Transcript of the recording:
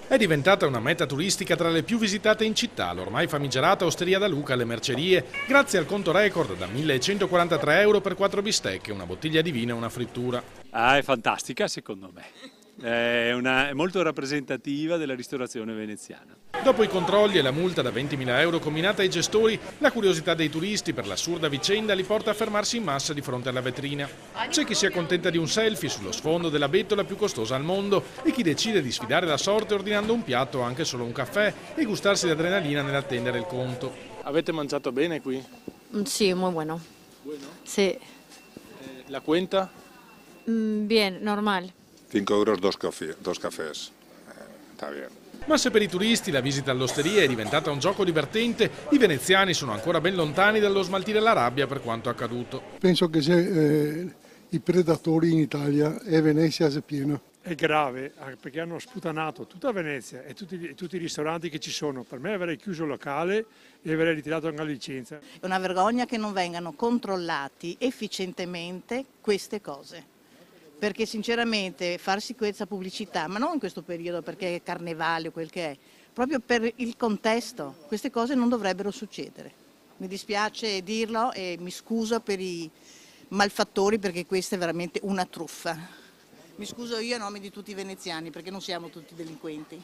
È diventata una meta turistica tra le più visitate in città, l'ormai famigerata Osteria da Luca alle Mercerie, grazie al conto record da 1.143 euro per 4 bistecche, una bottiglia di vino e una frittura. Ah, è fantastica secondo me. È molto rappresentativa della ristorazione veneziana. Dopo i controlli e la multa da 20.000 euro combinata ai gestori, la curiosità dei turisti per l'assurda vicenda li porta a fermarsi in massa di fronte alla vetrina. C'è chi si accontenta di un selfie sullo sfondo della bettola più costosa al mondo e chi decide di sfidare la sorte ordinando un piatto o anche solo un caffè e gustarsi l'adrenalina nell'attendere il conto. Avete mangiato bene qui? Sí, muy bueno. Bueno. Sí. La cuenta? Bien, normal. 5 euros, dos cafés. Está bien. Ma se per i turisti la visita all'osteria è diventata un gioco divertente, i veneziani sono ancora ben lontani dallo smaltire la rabbia per quanto accaduto. Penso che se i predatori in Italia e Venezia sia pieno. È grave perché hanno sputanato tutta Venezia e tutti i ristoranti che ci sono. Per me avrei chiuso il locale e avrei ritirato anche la licenza. È una vergogna che non vengano controllati efficientemente queste cose. Perché sinceramente farsi questa pubblicità, ma non in questo periodo perché è carnevale o quel che è, proprio per il contesto, queste cose non dovrebbero succedere. Mi dispiace dirlo e mi scuso per i malfattori perché questa è veramente una truffa. Mi scuso io a nome di tutti i veneziani perché non siamo tutti delinquenti.